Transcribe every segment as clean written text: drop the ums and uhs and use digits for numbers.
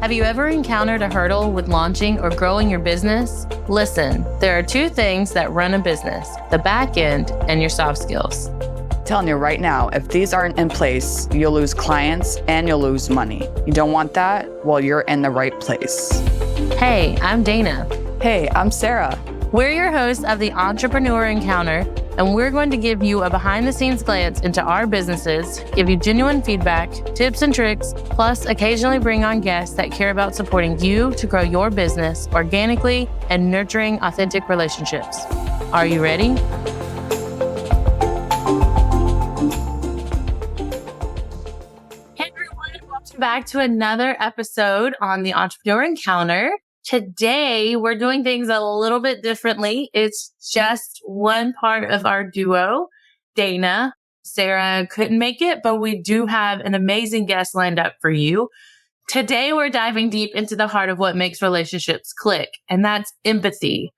Have you ever encountered a hurdle with launching or growing your business? Listen, there are two things that run a business, the back end and your soft skills. Telling you right now, if these aren't in place, you'll lose clients and you'll lose money. You don't want that? Well, you're in the right place. Hey, I'm Dana. Hey, I'm Sarah. We're your hosts of the Entrepreneur Encounter, and we're going to give you a behind-the-scenes glance into our businesses, give you genuine feedback, tips and tricks, plus occasionally bring on guests that care about supporting you to grow your business organically and nurturing authentic relationships. Are you ready? Hey everyone, welcome back to another episode on the Entrepreneur Encounter. Today, we're doing things a little bit differently. It's just one part of our duo, Dana. Sarah couldn't make it, but we do have an amazing guest lined up for you. Today, we're diving deep into the heart of what makes relationships click, and that's empathy.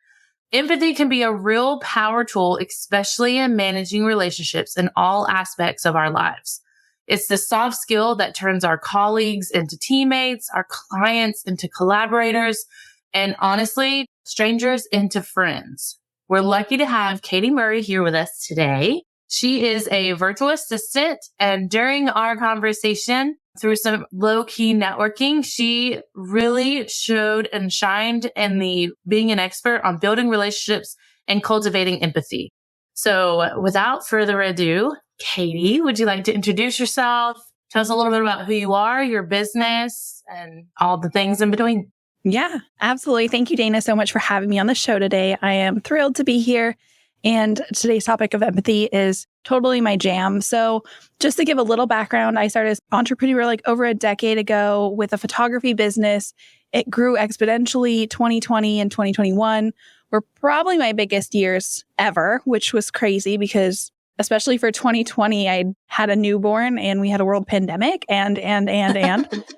Empathy can be a real power tool, especially in managing relationships in all aspects of our lives. It's the soft skill that turns our colleagues into teammates, our clients into collaborators, and honestly, strangers into friends. We're lucky to have Katy Murray here with us today. She is a virtual assistant, and during our conversation, through some low-key networking, she really showed and shined in the being an expert on building relationships and cultivating empathy. So without further ado, Katy, would you like to introduce yourself? Tell us a little bit about who you are, your business, and all the things in between. Yeah, absolutely. Thank you, Dana, so much for having me on the show today. I am thrilled to be here. And today's topic of empathy is totally my jam. So just to give a little background, I started as an entrepreneur over a decade ago with a photography business. It grew exponentially. 2020 and 2021 were probably my biggest years ever, which was crazy because especially for 2020, I had a newborn and we had a world pandemic and.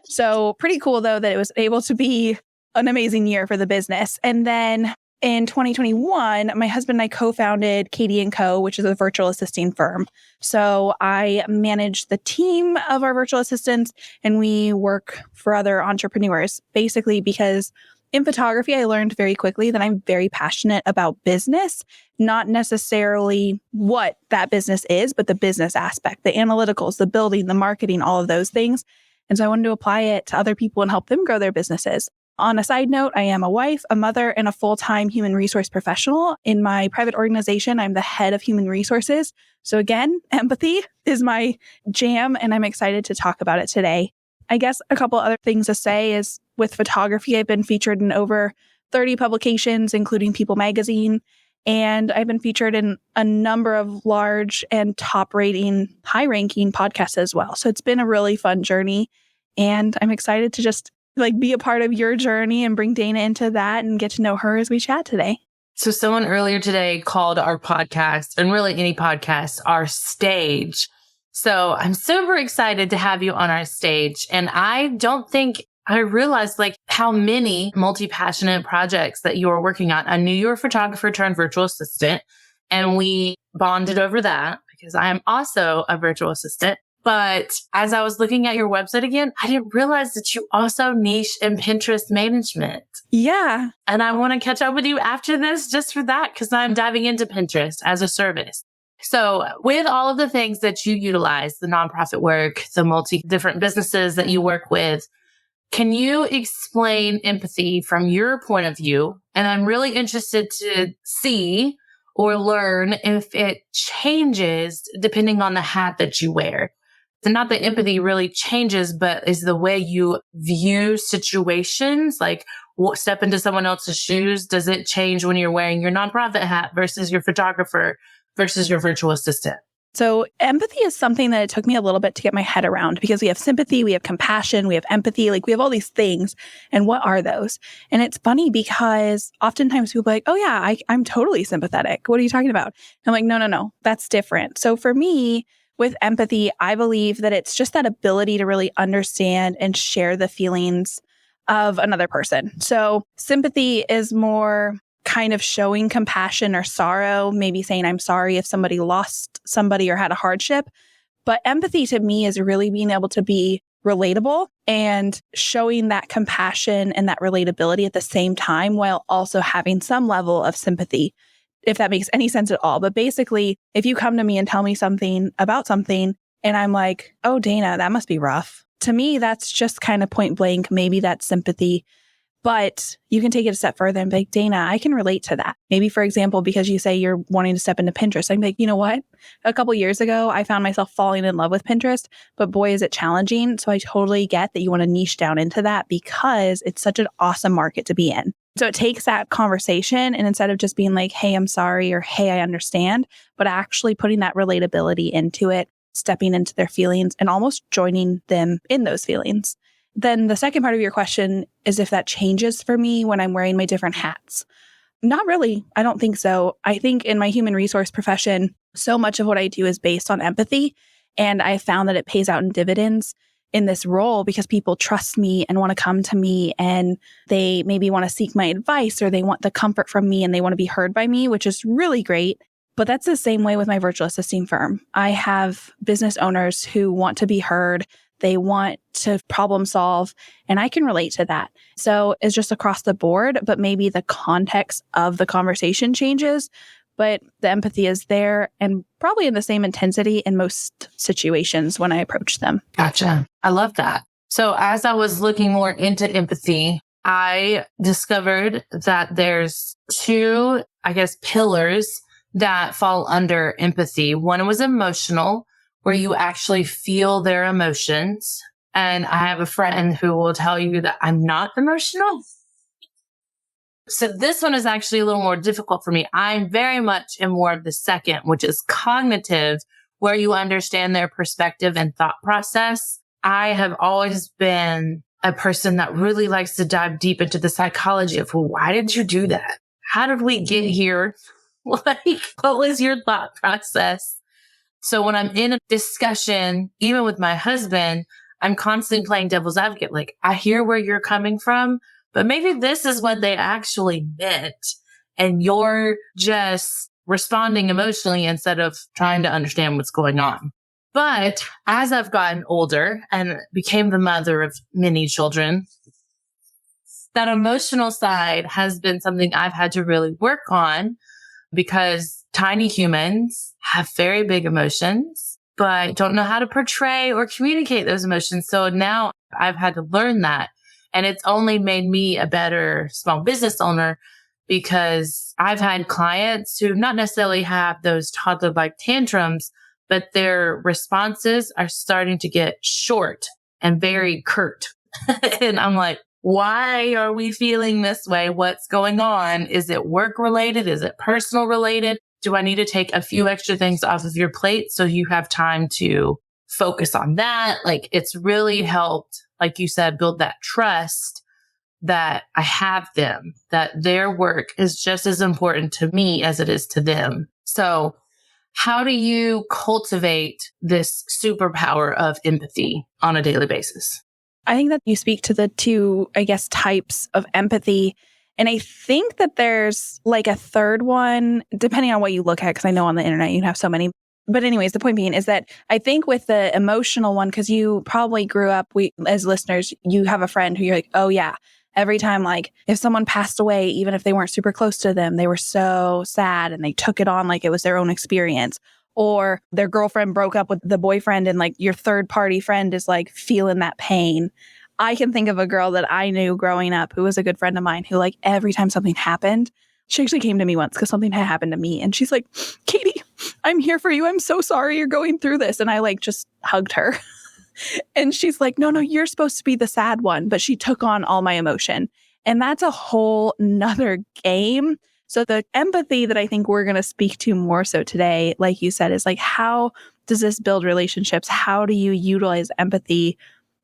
So pretty cool, though, that it was able to be an amazing year for the business. And then in 2021, my husband and I co-founded Katy & Co., which is a virtual assisting firm. So I manage the team of our virtual assistants and we work for other entrepreneurs, basically because in photography, I learned very quickly that I'm very passionate about business, not necessarily what that business is, but the business aspect, the analyticals, the building, the marketing, all of those things. And so I wanted to apply it to other people and help them grow their businesses. On a side note, I am a wife, a mother, and a full-time human resource professional. In my private organization, I'm the head of human resources. So again, empathy is my jam, and I'm excited to talk about it today. I guess a couple other things to say is with photography, I've been featured in over 30 publications, including People magazine, and I've been featured in a number of large and top-rating, high-ranking podcasts as well. So it's been a really fun journey, and I'm excited to just be a part of your journey and bring Dana into that and get to know her as we chat today. So someone earlier today called our podcast, and really any podcast, our stage. So I'm super excited to have you on our stage. And I don't think I realized how many multi-passionate projects that you are working on. I knew you were a photographer turned virtual assistant, and we bonded over that because I am also a virtual assistant. But as I was looking at your website again, I didn't realize that you also niche in Pinterest management. Yeah. And I want to catch up with you after this just for that, because I'm diving into Pinterest as a service. So with all of the things that you utilize, the nonprofit work, the multi-different businesses that you work with, can you explain empathy from your point of view? And I'm really interested to see or learn if it changes depending on the hat that you wear. So not that empathy really changes, but is the way you view situations, step into someone else's shoes. Does it change when you're wearing your nonprofit hat versus your photographer versus your virtual assistant? So empathy is something that it took me a little bit to get my head around because we have sympathy, we have compassion, we have empathy, we have all these things. And what are those? And it's funny because oftentimes people are like, oh yeah, I'm totally sympathetic. What are you talking about? I'm like, no, that's different. So for me, with empathy, I believe that it's just that ability to really understand and share the feelings of another person. So sympathy is more kind of showing compassion or sorrow, maybe saying I'm sorry if somebody lost somebody or had a hardship. But empathy to me is really being able to be relatable and showing that compassion and that relatability at the same time while also having some level of sympathy, if that makes any sense at all. But basically, if you come to me and tell me something about something and I'm like, oh, Dana, that must be rough. To me, that's just kind of point blank. Maybe that's sympathy. But you can take it a step further and be like, Dana, I can relate to that. Maybe, for example, because you say you're wanting to step into Pinterest, I'm like, you know what? A couple years ago, I found myself falling in love with Pinterest, but boy, is it challenging. So I totally get that you want to niche down into that because it's such an awesome market to be in. So it takes that conversation, and instead of just being like, hey, I'm sorry, or hey, I understand, but actually putting that relatability into it, stepping into their feelings and almost joining them in those feelings. Then the second part of your question is if that changes for me when I'm wearing my different hats. Not really. I don't think so. I think in my human resource profession, so much of what I do is based on empathy. And I found that it pays out in dividends in this role because people trust me and want to come to me, and they maybe want to seek my advice, or they want the comfort from me and they want to be heard by me, which is really great. But that's the same way with my virtual assisting firm. I have business owners who want to be heard. They want to problem solve, and I can relate to that. So it's just across the board, but maybe the context of the conversation changes, but the empathy is there and probably in the same intensity in most situations when I approach them. Gotcha. I love that. So as I was looking more into empathy, I discovered that there's two, pillars that fall under empathy. One was emotional, where you actually feel their emotions. And I have a friend who will tell you that I'm not emotional. So this one is actually a little more difficult for me. I'm very much in more of the second, which is cognitive, where you understand their perspective and thought process. I have always been a person that really likes to dive deep into the psychology of, well, why did you do that? How did we get here? What was your thought process? So when I'm in a discussion, even with my husband, I'm constantly playing devil's advocate. Like, I hear where you're coming from, but maybe this is what they actually meant. And you're just responding emotionally instead of trying to understand what's going on. But as I've gotten older and became the mother of many children, that emotional side has been something I've had to really work on, because tiny humans have very big emotions, but don't know how to portray or communicate those emotions. So now I've had to learn that. And it's only made me a better small business owner, because I've had clients who not necessarily have those toddler-like tantrums, but their responses are starting to get short and very curt. And I'm like, why are we feeling this way? What's going on? Is it work related? Is it personal related? Do I need to take a few extra things off of your plate so you have time to focus on that? Like, it's really helped, like you said, build that trust that I have them, that their work is just as important to me as it is to them. So how do you cultivate this superpower of empathy on a daily basis? I think that you speak to the two, types of empathy. And I think that there's like a third one, depending on what you look at, because I know on the internet you have so many. But anyways, the point being is that I think with the emotional one, because you probably grew up, as listeners, you have a friend who you're like, oh yeah, every time, like if someone passed away, even if they weren't super close to them, they were so sad and they took it on like it was their own experience. Or their girlfriend broke up with the boyfriend and like your third party friend is like feeling that pain. I can think of a girl that I knew growing up who was a good friend of mine who, like, every time something happened, she actually came to me once because something had happened to me. And she's like, Katy, I'm here for you. I'm so sorry you're going through this. And I like just hugged her. And she's like, no, you're supposed to be the sad one. But she took on all my emotion. And that's a whole nother game. So the empathy that I think we're going to speak to more so today, like you said, is like, how does this build relationships? How do you utilize empathy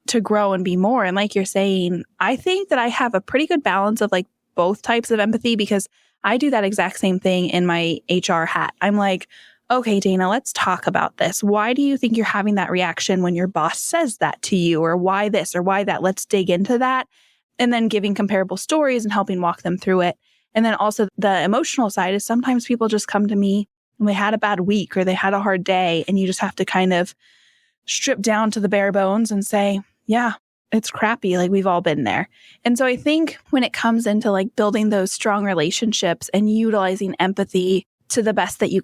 to grow and be more? And like you're saying, I think that I have a pretty good balance of like both types of empathy, because I do that exact same thing in my HR hat. I'm like, okay, Dana, let's talk about this. Why do you think you're having that reaction when your boss says that to you? Or why this or why that? Let's dig into that. And then giving comparable stories and helping walk them through it. And then also the emotional side is sometimes people just come to me and they had a bad week or they had a hard day, and you just have to kind of strip down to the bare bones and say, yeah, it's crappy. Like we've all been there. And so I think when it comes into like building those strong relationships and utilizing empathy to the best that you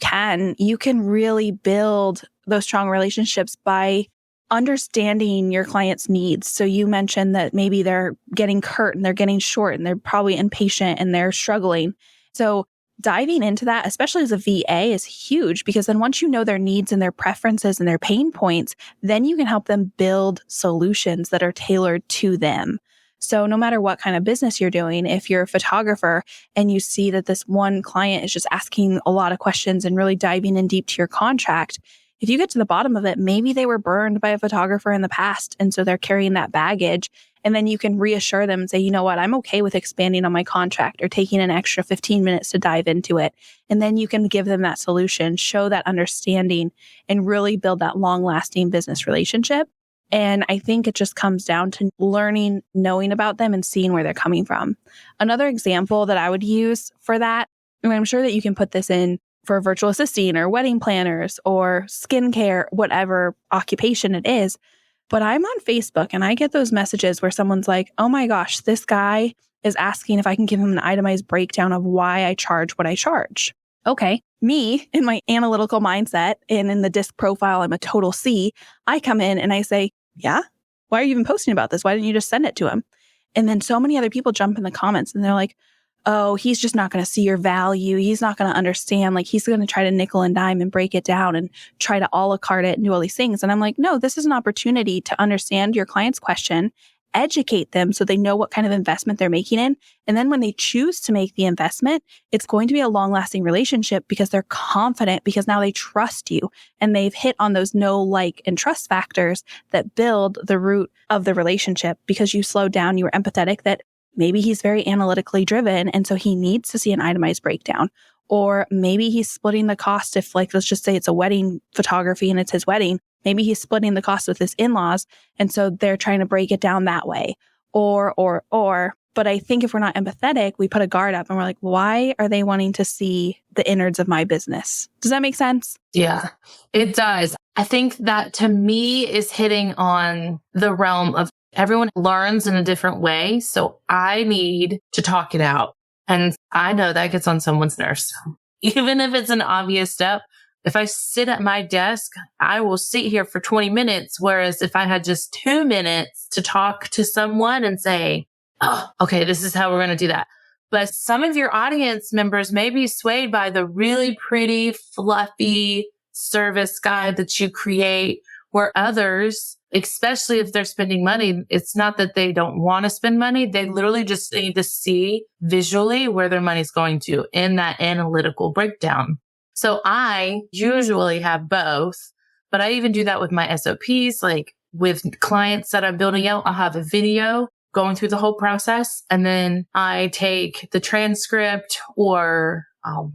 can really build those strong relationships by understanding your client's needs. So you mentioned that maybe they're getting curt and they're getting short and they're probably impatient and they're struggling. So diving into that, especially as a VA, is huge because then once you know their needs and their preferences and their pain points, then you can help them build solutions that are tailored to them. So no matter what kind of business you're doing, if you're a photographer and you see that this one client is just asking a lot of questions and really diving in deep to your contract, if you get to the bottom of it, maybe they were burned by a photographer in the past. And so they're carrying that baggage. And then you can reassure them and say, you know what, I'm okay with expanding on my contract or taking an extra 15 minutes to dive into it. And then you can give them that solution, show that understanding, and really build that long-lasting business relationship. And I think it just comes down to learning, knowing about them and seeing where they're coming from. Another example that I would use for that, and I'm sure that you can put this in for virtual assisting or wedding planners or skincare, whatever occupation it is. But I'm on Facebook and I get those messages where someone's like, oh my gosh, this guy is asking if I can give him an itemized breakdown of why I charge what I charge. Okay. Me, in my analytical mindset and in the disc profile, I'm a total C. I come in and I say, yeah, why are you even posting about this? Why didn't you just send it to him? And then so many other people jump in the comments and they're like, oh, he's just not going to see your value. He's not going to understand. Like he's going to try to nickel and dime and break it down and try to a la carte it and do all these things. And I'm like, no, this is an opportunity to understand your client's question, educate them so they know what kind of investment they're making in. And then when they choose to make the investment, it's going to be a long lasting relationship because they're confident because now they trust you and they've hit on those know, like, and trust factors that build the root of the relationship because you slowed down, you were empathetic that maybe he's very analytically driven, and so he needs to see an itemized breakdown. Or maybe he's splitting the cost if, like, let's just say it's a wedding photography and it's his wedding. Maybe he's splitting the cost with his in-laws, and so they're trying to break it down that way. Or. But I think if we're not empathetic, we put a guard up and we're like, why are they wanting to see the innards of my business? Does that make sense? Yeah, it does. I think that to me is hitting on the realm of everyone learns in a different way. So I need to talk it out. And I know that gets on someone's nerves. Even if it's an obvious step, if I sit at my desk, I will sit here for 20 minutes. Whereas if I had just 2 minutes to talk to someone and say, oh, okay, this is how we're going to do that. But some of your audience members may be swayed by the really pretty, fluffy service guide that you create, where others, especially if they're spending money, it's not that they don't want to spend money. They literally just need to see visually where their money's going to in that analytical breakdown. So I usually have both, but I even do that with my SOPs. Like with clients that I'm building out, I'll have a video going through the whole process. And then I take the transcript or I'll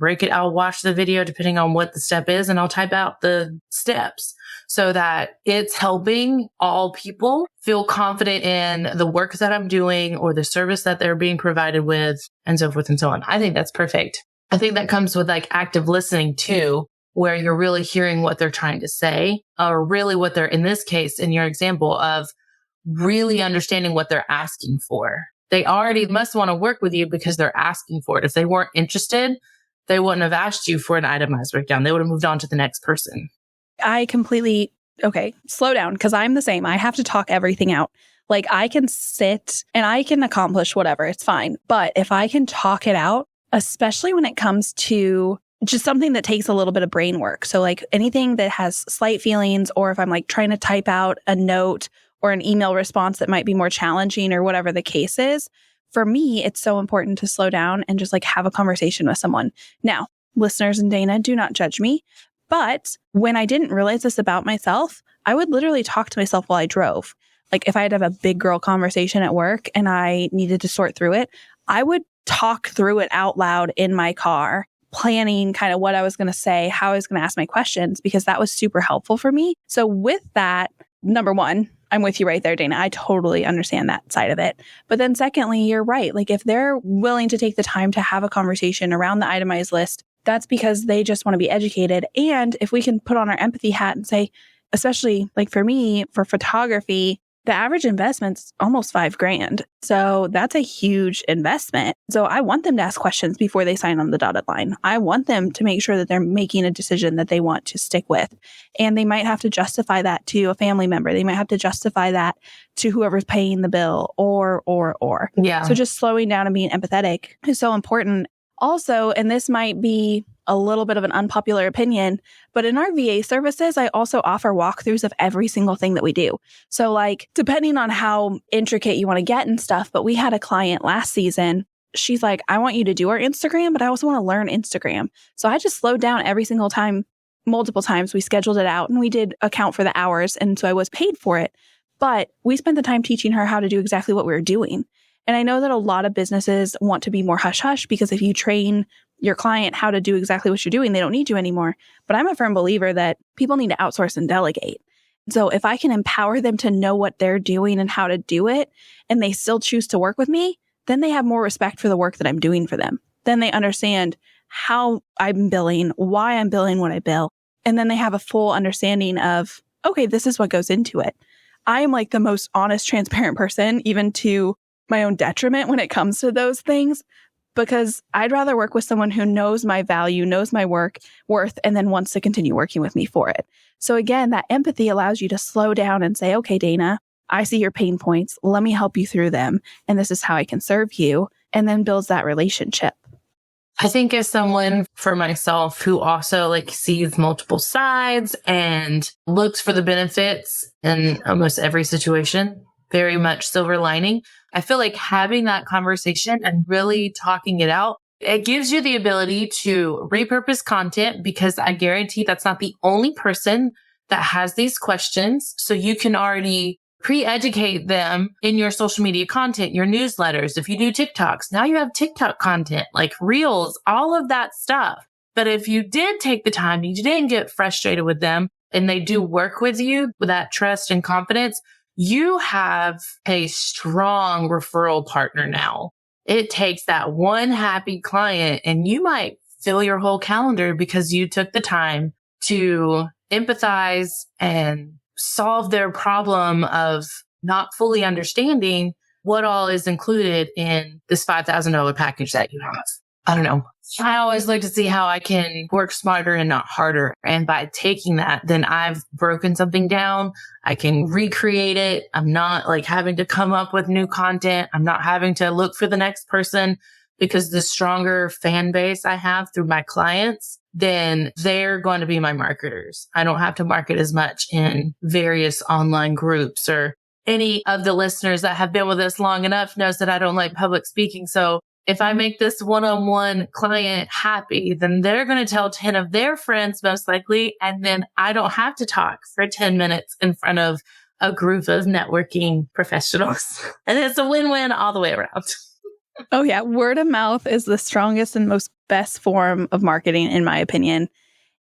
watch the video depending on what the step is, and I'll type out the steps so that it's helping all people feel confident in the work that I'm doing or the service that they're being provided with, and so forth and so on. I think that's perfect. I think that comes with like active listening too, where you're really hearing what they're trying to say, or really what they're, in this case, in your example of really understanding what they're asking for. They already must want to work with you because they're asking for it. If they weren't interested, they wouldn't have asked you for an itemized breakdown. They would have moved on to the next person. Okay, slow down, because I'm the same. I have to talk everything out. Like I can sit and I can accomplish whatever, it's fine. But if I can talk it out, especially when it comes to just something that takes a little bit of brain work. So like anything that has slight feelings, or if I'm like trying to type out a note or an email response that might be more challenging or whatever the case is, for me, it's so important to slow down and just like have a conversation with someone. Now, listeners and Dana, do not judge me. But when I didn't realize this about myself, I would literally talk to myself while I drove. Like if I had to have a big girl conversation at work and I needed to sort through it, I would talk through it out loud in my car, planning kind of what I was going to say, how I was going to ask my questions, because that was super helpful for me. So with that, number one, I'm with you right there, Dana. I totally understand that side of it. But then secondly, you're right. Like if they're willing to take the time to have a conversation around the itemized list, that's because they just want to be educated. And if we can put on our empathy hat and say, especially like for me, for photography, the average investment's almost $5,000. So that's a huge investment. So I want them to ask questions before they sign on the dotted line. I want them to make sure that they're making a decision that they want to stick with. And they might have to justify that to a family member. They might have to justify that to whoever's paying the bill or. Yeah. So just slowing down and being empathetic is so important. Also, and this might be a little bit of an unpopular opinion, but in our VA services, I also offer walkthroughs of every single thing that we do. So like, depending on how intricate you want to get and stuff, but we had a client last season. She's like, I want you to do our Instagram, but I also want to learn Instagram. So I just slowed down every single time, multiple times. We scheduled it out and we did account for the hours. And so I was paid for it, but we spent the time teaching her how to do exactly what we were doing. And I know that a lot of businesses want to be more hush-hush because if you train your client how to do exactly what you're doing, they don't need you anymore. But I'm a firm believer that people need to outsource and delegate. So if I can empower them to know what they're doing and how to do it, and they still choose to work with me, then they have more respect for the work that I'm doing for them. Then they understand how I'm billing, why I'm billing what I bill. And then they have a full understanding of, okay, this is what goes into it. I am like the most honest, transparent person, even to my own detriment when it comes to those things, because I'd rather work with someone who knows my value, knows my worth, and then wants to continue working with me for it. So again, that empathy allows you to slow down and say, okay, Dana, I see your pain points. Let me help you through them. And this is how I can serve you. And then builds that relationship. I think as someone for myself who also like sees multiple sides and looks for the benefits in almost every situation, very much silver lining. I feel like having that conversation and really talking it out, it gives you the ability to repurpose content because I guarantee that's not the only person that has these questions. So you can already pre-educate them in your social media content, your newsletters. If you do TikToks, now you have TikTok content, like reels, all of that stuff. But if you did take the time, you didn't get frustrated with them and they do work with you with that trust and confidence, you have a strong referral partner now. It takes that one happy client and you might fill your whole calendar because you took the time to empathize and solve their problem of not fully understanding what all is included in this $5,000 package that you have. I don't know. I always like to see how I can work smarter and not harder. And by taking that, then I've broken something down. I can recreate it. I'm not like having to come up with new content. I'm not having to look for the next person because the stronger fan base I have through my clients, then they're going to be my marketers. I don't have to market as much in various online groups, or any of the listeners that have been with us long enough knows that I don't like public speaking. So if I make this one-on-one client happy, then they're going to tell 10 of their friends most likely. And then I don't have to talk for 10 minutes in front of a group of networking professionals. And it's a win-win all the way around. Oh yeah. Word of mouth is the strongest and most best form of marketing, in my opinion.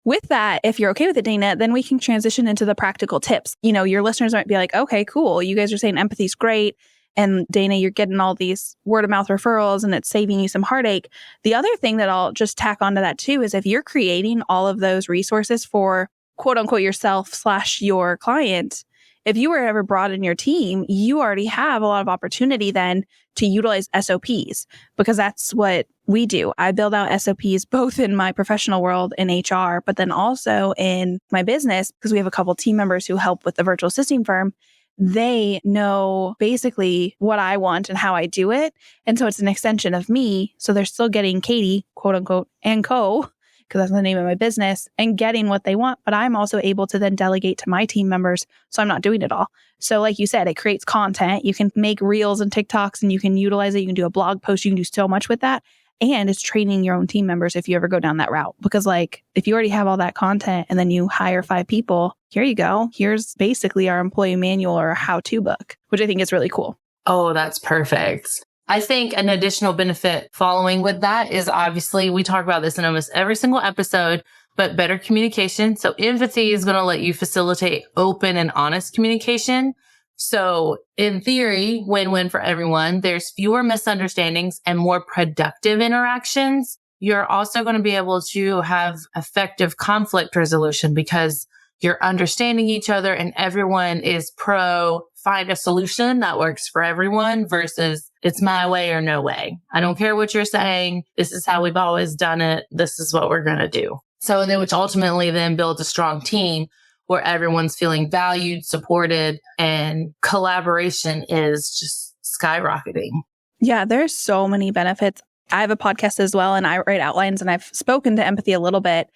With that, if you're okay with it, Dana, then we can transition into the practical tips. You know, your listeners might be like, okay, cool. You guys are saying empathy is great. And Dana, you're getting all these word of mouth referrals and it's saving you some heartache. The other thing that I'll just tack onto that too is if you're creating all of those resources for quote unquote yourself / your client, if you were ever brought in your team, you already have a lot of opportunity then to utilize SOPs because that's what we do. I build out SOPs both in my professional world in HR, but then also in my business because we have a couple team members who help with the virtual assisting firm. They know basically what I want and how I do it. And so it's an extension of me. So they're still getting Katy, quote unquote, and co, because that's the name of my business, and getting what they want. But I'm also able to then delegate to my team members. So I'm not doing it all. So like you said, it creates content. You can make reels and TikToks and you can utilize it. You can do a blog post. You can do so much with that. And it's training your own team members if you ever go down that route. Because like, if you already have all that content and then you hire 5 people, here you go. Here's basically our employee manual or a how-to book, which I think is really cool. Oh, that's perfect. I think an additional benefit following with that is obviously we talk about this in almost every single episode, but better communication. So empathy is going to let you facilitate open and honest communication. So in theory, win-win for everyone. There's fewer misunderstandings and more productive interactions. You're also going to be able to have effective conflict resolution because you're understanding each other and everyone is pro find a solution that works for everyone versus it's my way or no way. I don't care what you're saying. This is how we've always done it. This is what we're going to do. So then, which ultimately then builds a strong team where everyone's feeling valued, supported, and collaboration is just skyrocketing. Yeah, there's so many benefits. I have a podcast as well, and I write outlines, and I've spoken to empathy a little bit,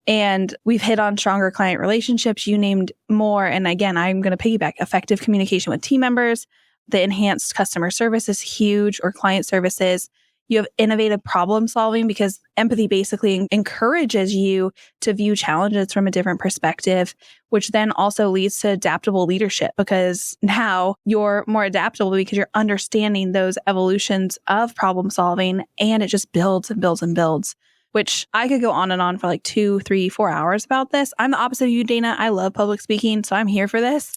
and we've hit on stronger client relationships. You named more. And again, I'm going to piggyback effective communication with team members. The enhanced customer service is huge, or client services. You have innovative problem solving because empathy basically encourages you to view challenges from a different perspective, which then also leads to adaptable leadership because now you're more adaptable because you're understanding those evolutions of problem solving, and it just builds and builds and builds, which I could go on and on for like 2, 3, 4 hours about this. I'm the opposite of you, Dana. I love public speaking, so I'm here for this.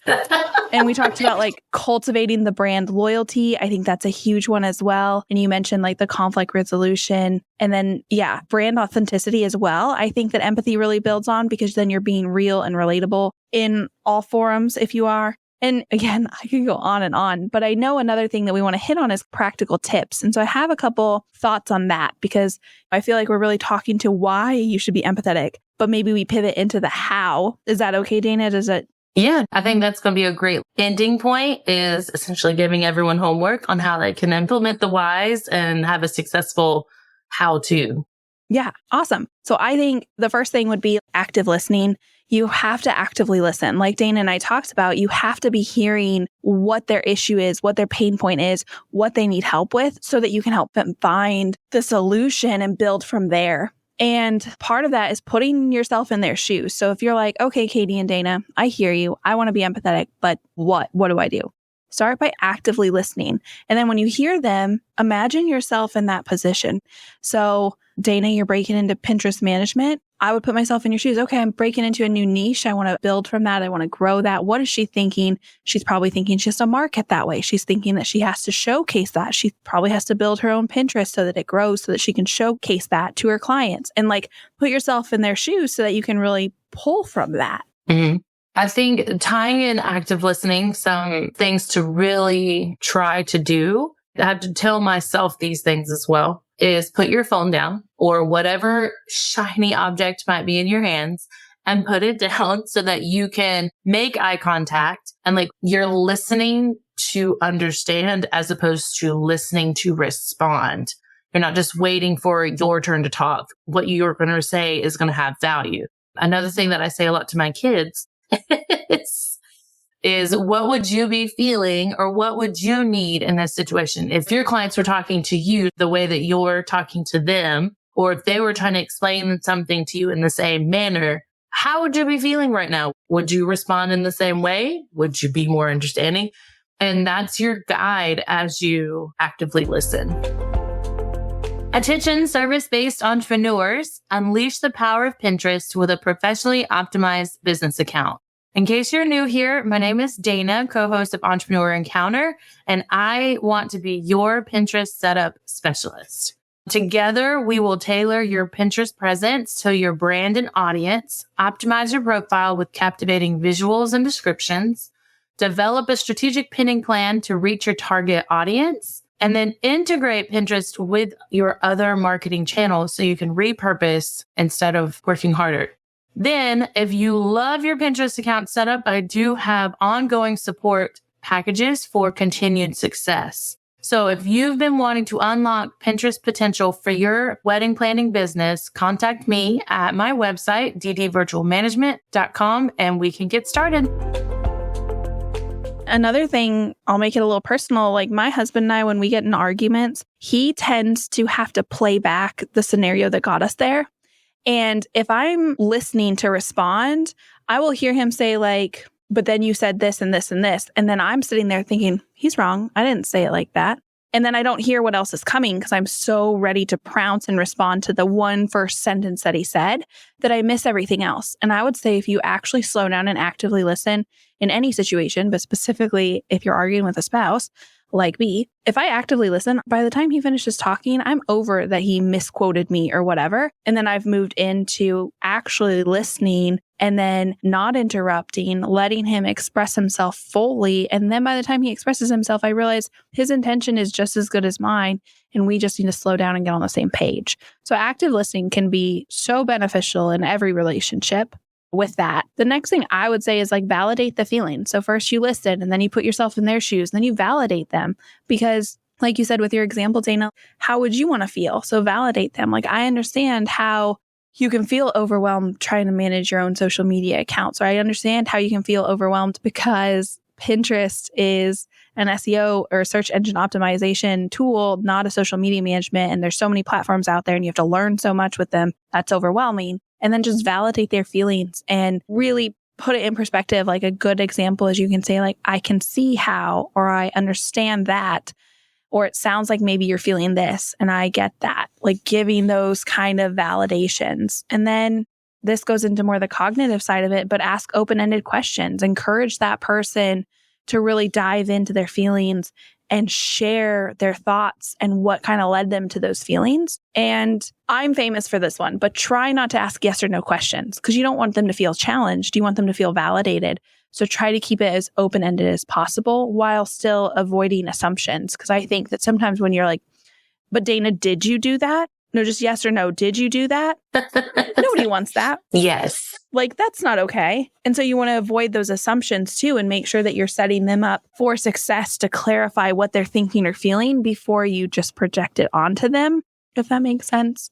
And we talked about like cultivating the brand loyalty. I think that's a huge one as well. And you mentioned like the conflict resolution and then, yeah, brand authenticity as well. I think that empathy really builds on because then you're being real and relatable in all forums if you are. And again, I could go on, but I know another thing that we want to hit on is practical tips. And so I have a couple thoughts on that because I feel like we're really talking to why you should be empathetic, but maybe we pivot into the how. Is that okay, Dana? Does it? Yeah, I think that's going to be a great ending point is essentially giving everyone homework on how they can implement the whys and have a successful how-to. Yeah, awesome. So I think the first thing would be active listening. You have to actively listen. Like Dana and I talked about, you have to be hearing what their issue is, what their pain point is, what they need help with so that you can help them find the solution and build from there. And part of that is putting yourself in their shoes. So if you're like, okay, Katy and Dana, I hear you. I want to be empathetic, but what do I do? Start by actively listening. And then when you hear them, imagine yourself in that position. So Dana, you're breaking into Pinterest management. I would put myself in your shoes. Okay, I'm breaking into a new niche. I want to build from that. I want to grow that. What is she thinking? She's probably thinking she has to market that way. She's thinking that she has to showcase that. She probably has to build her own Pinterest so that it grows so that she can showcase that to her clients and like put yourself in their shoes so that you can really pull from that. Mm-hmm. I think tying in active listening, some things to really try to do, I have to tell myself these things as well, is put your phone down or whatever shiny object might be in your hands and put it down so that you can make eye contact and like you're listening to understand as opposed to listening to respond. You're not just waiting for your turn to talk. What you're going to say is going to have value. Another thing that I say a lot to my kids is what would you be feeling or what would you need in this situation? If your clients were talking to you the way that you're talking to them, or if they were trying to explain something to you in the same manner, how would you be feeling right now? Would you respond in the same way? Would you be more understanding? And that's your guide as you actively listen. Attention service-based entrepreneurs, unleash the power of Pinterest with a professionally optimized business account. In case you're new here, my name is Dana, co-host of Entrepreneur Encounter, and I want to be your Pinterest setup specialist. Together, we will tailor your Pinterest presence to your brand and audience, optimize your profile with captivating visuals and descriptions, develop a strategic pinning plan to reach your target audience, and then integrate Pinterest with your other marketing channels so you can repurpose instead of working harder. Then, if you love your Pinterest account setup, I do have ongoing support packages for continued success. So if you've been wanting to unlock Pinterest potential for your wedding planning business, contact me at my website, ddvirtualmanagement.com, and we can get started. Another thing, I'll make it a little personal, like my husband and I, when we get in arguments, he tends to have to play back the scenario that got us there. And if I'm listening to respond, I will hear him say like, but then you said this and this and this. And then I'm sitting there thinking, he's wrong. I didn't say it like that. And then I don't hear what else is coming because I'm so ready to pounce and respond to the one first sentence that he said that I miss everything else. And I would say if you actually slow down and actively listen in any situation, but specifically if you're arguing with a spouse, like me, if I actively listen, by the time he finishes talking, I'm over that he misquoted me or whatever. And then I've moved into actually listening and then not interrupting, letting him express himself fully. And then by the time he expresses himself, I realize his intention is just as good as mine. And we just need to slow down and get on the same page. So active listening can be so beneficial in every relationship. With that, the next thing I would say is like validate the feeling. So first you listen and then you put yourself in their shoes, and then you validate them because like you said with your example, Dana, how would you want to feel? So validate them. Like I understand how you can feel overwhelmed trying to manage your own social media accounts, or I understand how you can feel overwhelmed because Pinterest is an SEO or search engine optimization tool, not a social media management. And there's so many platforms out there and you have to learn so much with them. That's overwhelming. And then just validate their feelings and really put it in perspective. Like a good example is you can say like, I can see how, or I understand that, or it sounds like maybe you're feeling this and I get that, like giving those kind of validations. And then this goes into more the cognitive side of it, but ask open-ended questions, encourage that person to really dive into their feelings and share their thoughts and what kind of led them to those feelings. And I'm famous for this one, but try not to ask yes or no questions because you don't want them to feel challenged. You want them to feel validated. So try to keep it as open-ended as possible while still avoiding assumptions. Because I think that sometimes when you're like, but Dana, did you do that? No, just yes or no. Did you do that? Nobody wants that. Yes. Like, that's not okay. And so you want to avoid those assumptions too and make sure that you're setting them up for success to clarify what they're thinking or feeling before you just project it onto them, if that makes sense.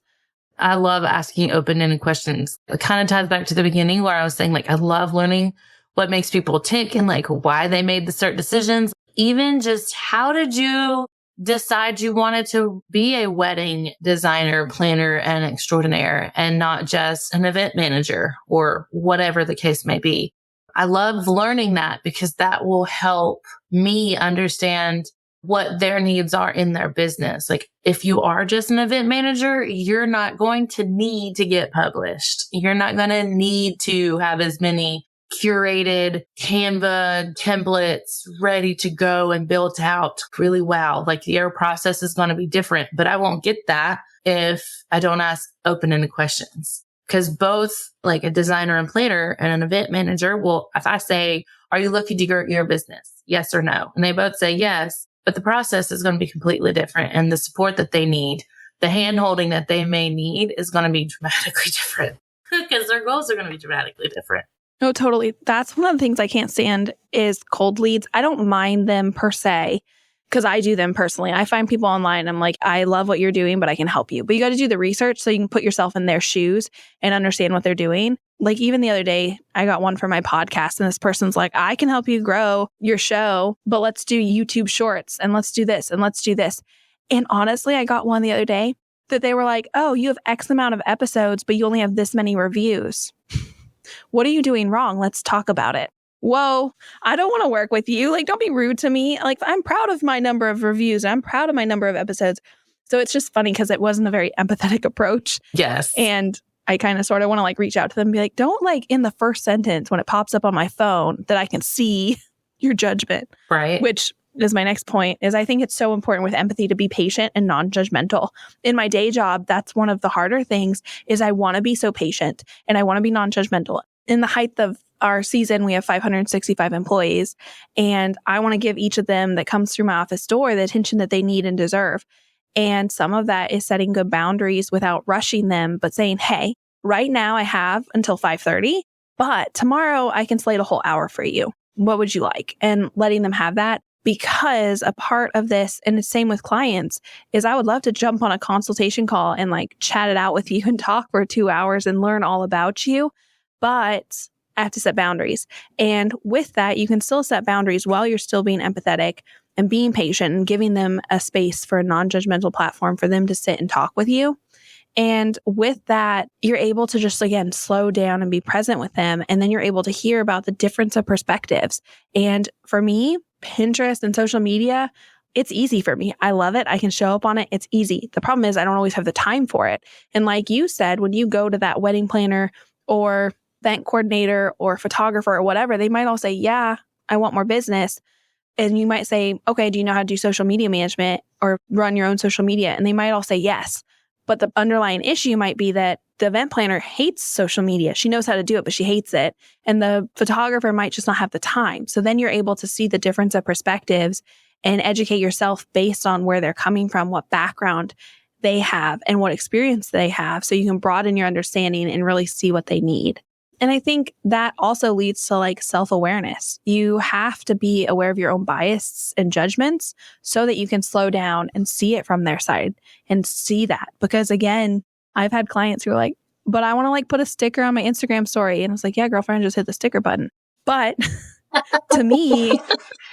I love asking open-ended questions. It kind of ties back to the beginning where I was saying, like, I love learning what makes people tick and like why they made the certain decisions. Even just how did you decide you wanted to be a wedding designer, planner, and extraordinaire and not just an event manager or whatever the case may be. I love learning that because that will help me understand what their needs are in their business. Like if you are just an event manager, you're not going to need to get published. You're not going to need to have as many curated Canva templates ready to go and built out really well. Like your process is going to be different, but I won't get that if I don't ask open-ended questions. Because both like a designer and planner and an event manager will, if I say, are you looking to grow your business? Yes or no? And they both say yes, but the process is going to be completely different. And the support that they need, the hand holding that they may need is going to be dramatically different because their goals are going to be dramatically different. No, totally. That's one of the things I can't stand is cold leads. I don't mind them per se because I do them personally. I find people online. I'm like, I love what you're doing, but I can help you. But you got to do the research so you can put yourself in their shoes and understand what they're doing. Like even the other day, I got one for my podcast and this person's like, I can help you grow your show, but let's do YouTube shorts and let's do this and let's do this. And honestly, I got one the other day that they were like, oh, you have X amount of episodes, but you only have this many reviews. What are you doing wrong? Let's talk about it. Whoa, I don't want to work with you. Like, don't be rude to me. Like, I'm proud of my number of reviews. I'm proud of my number of episodes. So it's just funny because it wasn't a very empathetic approach. Yes. And I kind of sort of want to like reach out to them and be like, don't like in the first sentence when it pops up on my phone that I can see your judgment. Right. Which is my next point is I think it's so important with empathy to be patient and non-judgmental. In my day job, that's one of the harder things is I want to be so patient and I want to be non-judgmental. In the height of our season, we have 565 employees and I want to give each of them that comes through my office door the attention that they need and deserve. And some of that is setting good boundaries without rushing them, but saying, hey, right now I have until 5:30, but tomorrow I can slate a whole hour for you. What would you like? And letting them have that. Because a part of this, and the same with clients, is I would love to jump on a consultation call and like chat it out with you and talk for 2 hours and learn all about you. But I have to set boundaries. And with that, you can still set boundaries while you're still being empathetic and being patient and giving them a space for a non-judgmental platform for them to sit and talk with you. And with that, you're able to just, again, slow down and be present with them. And then you're able to hear about the difference of perspectives. And for me, Pinterest and social media, it's easy for me. I love it. I can show up on it. It's easy. The problem is I don't always have the time for it. And like you said, when you go to that wedding planner or event coordinator or photographer or whatever, they might all say, yeah, I want more business. And you might say, okay, do you know how to do social media management or run your own social media? And they might all say yes. But the underlying issue might be that the event planner hates social media. She knows how to do it, but she hates it. And the photographer might just not have the time. So then you're able to see the difference of perspectives and educate yourself based on where they're coming from, what background they have, and what experience they have. So you can broaden your understanding and really see what they need. And I think that also leads to like self-awareness. You have to be aware of your own biases and judgments so that you can slow down and see it from their side and see that. Because again, I've had clients who are like, but I want to like put a sticker on my Instagram story. And it's like, yeah, girlfriend, just hit the sticker button. But to me,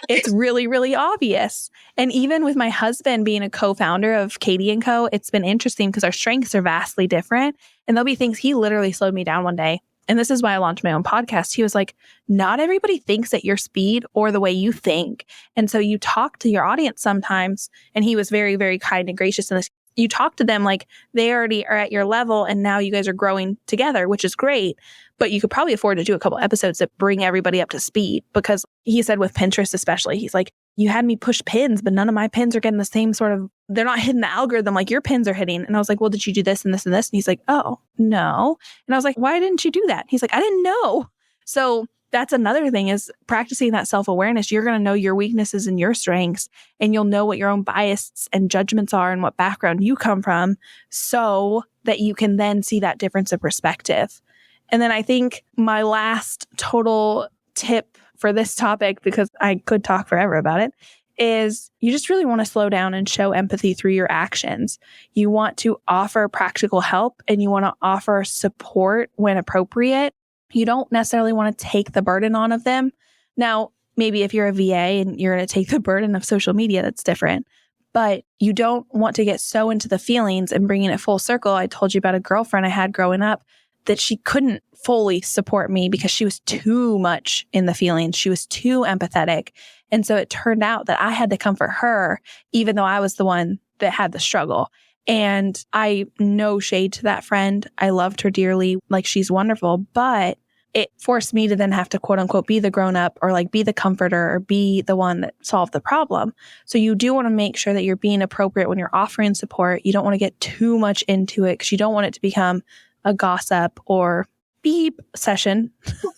it's really, really obvious. And even with my husband being a co-founder of Katy & Co., it's been interesting because our strengths are vastly different. And there'll be things he literally slowed me down one day. And this is why I launched my own podcast. He was like, not everybody thinks at your speed or the way you think. And so you talk to your audience sometimes. And he was very, very kind and gracious in this. You talk to them like they already are at your level and now you guys are growing together, which is great. But you could probably afford to do a couple episodes that bring everybody up to speed, because he said with Pinterest especially, he's like, you had me push pins, but none of my pins are getting the same sort of, they're not hitting the algorithm like your pins are hitting. And I was like, well, did you do this and this and this? And he's like, oh, no. And I was like, why didn't you do that? He's like, I didn't know. So that's another thing, is practicing that self-awareness. You're going to know your weaknesses and your strengths, and you'll know what your own biases and judgments are and what background you come from, so that you can then see that difference of perspective. And then I think my last total tip for this topic, because I could talk forever about it, is you just really want to slow down and show empathy through your actions. You want to offer practical help and you want to offer support when appropriate. You don't necessarily want to take the burden on of them. Now, maybe if you're a VA and you're going to take the burden of social media, that's different. But you don't want to get so into the feelings and bringing it full circle. I told you about a girlfriend I had growing up that she couldn't fully support me because she was too much in the feelings. She was too empathetic. And so it turned out that I had to comfort her, even though I was the one that had the struggle. And I, no shade to that friend. I loved her dearly. Like, she's wonderful, but it forced me to then have to quote unquote be the grown up, or like be the comforter, or be the one that solved the problem. So you do want to make sure that you're being appropriate when you're offering support. You don't want to get too much into it because you don't want it to become a gossip or beep session.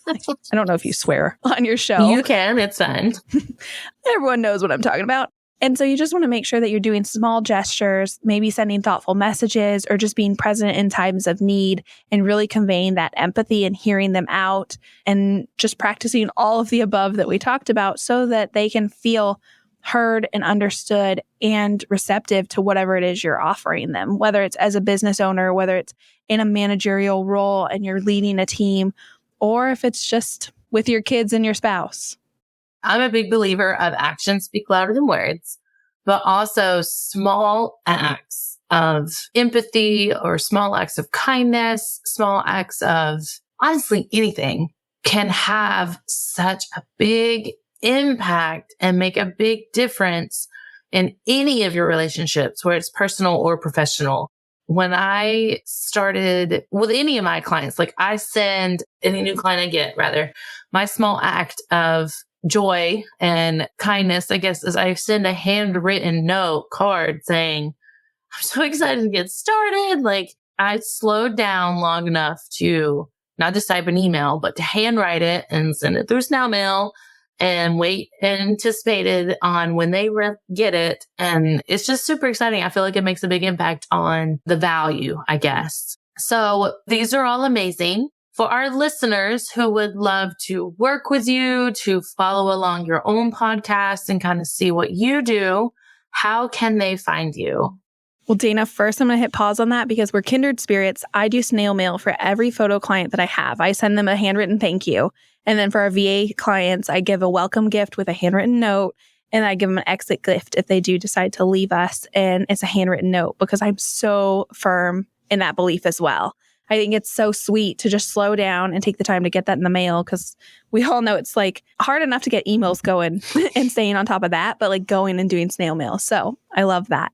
I don't know if you swear on your show. You can, it's fine. Everyone knows what I'm talking about. And so you just want to make sure that you're doing small gestures, maybe sending thoughtful messages, or just being present in times of need and really conveying that empathy and hearing them out, and just practicing all of the above that we talked about so that they can feel heard and understood and receptive to whatever it is you're offering them, whether it's as a business owner, whether it's in a managerial role and you're leading a team, or if it's just with your kids and your spouse. I'm a big believer of actions speak louder than words, but also small acts of empathy or small acts of kindness, small acts of honestly anything can have such a big impact and make a big difference in any of your relationships, where it's personal or professional. When I started with any of my clients, like I send any new client I get, rather, my small act of joy and kindness, I guess, is I send a handwritten note card saying, I'm so excited to get started. Like, I slowed down long enough to not just type an email, but to handwrite it and send it through snail mail and wait anticipated on when they get it. And it's just super exciting. I feel like it makes a big impact on the value, I guess. So these are all amazing. For our listeners who would love to work with you, to follow along your own podcast and kind of see what you do, how can they find you? Well, Dana, first I'm going to hit pause on that because we're kindred spirits. I do snail mail for every photo client that I have. I send them a handwritten thank you. And then for our VA clients, I give a welcome gift with a handwritten note, and I give them an exit gift if they do decide to leave us. And it's a handwritten note because I'm so firm in that belief as well. I think it's so sweet to just slow down and take the time to get that in the mail, because we all know it's like hard enough to get emails going and staying on top of that, but like going and doing snail mail. So I love that.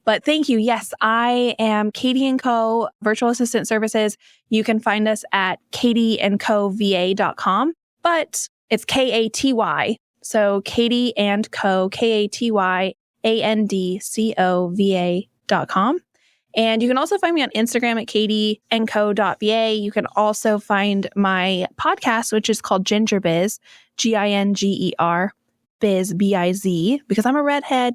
But thank you. Yes, I am Katy & Co. Virtual Assistant Services. You can find us at katyandcova.com, but it's Katy So Katy and Co, KatyandCovA.com. And you can also find me on Instagram at katyandco.va. You can also find my podcast, which is called Ginger Biz, Ginger, Biz, B-I-Z, because I'm a redhead,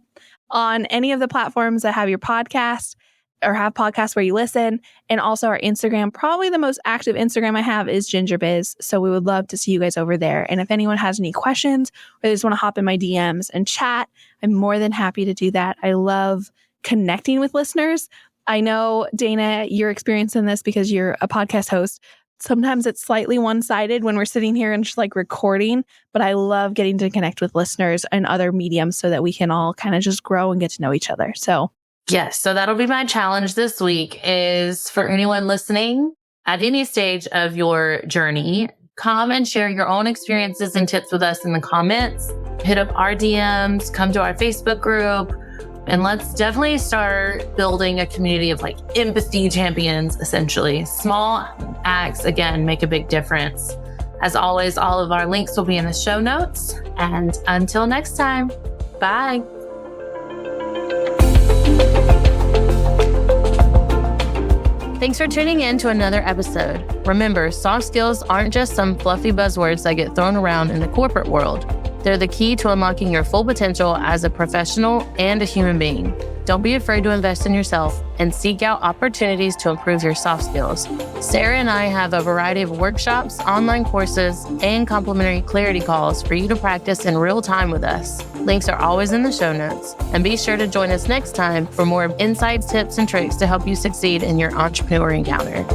on any of the platforms that have your podcast or have podcasts where you listen. And also our Instagram, probably the most active Instagram I have is Ginger Biz. So we would love to see you guys over there. And if anyone has any questions or they just want to hop in my DMs and chat, I'm more than happy to do that. I love connecting with listeners. I know, Dana, you're experiencing this because you're a podcast host. Sometimes it's slightly one-sided when we're sitting here and just like recording, but I love getting to connect with listeners and other mediums so that we can all kind of just grow and get to know each other. So yes. So that'll be my challenge this week is for anyone listening at any stage of your journey, come and share your own experiences and tips with us in the comments. Hit up our DMs, come to our Facebook group, and let's definitely start building a community of like empathy champions, essentially. Small acts, again, make a big difference. As always, all of our links will be in the show notes. And until next time, bye. Thanks for tuning in to another episode. Remember, soft skills aren't just some fluffy buzzwords that get thrown around in the corporate world. They're the key to unlocking your full potential as a professional and a human being. Don't be afraid to invest in yourself and seek out opportunities to improve your soft skills. Sarah and I have a variety of workshops, online courses, and complimentary clarity calls for you to practice in real time with us. Links are always in the show notes. And be sure to join us next time for more insights, tips, and tricks to help you succeed in your entrepreneur encounter.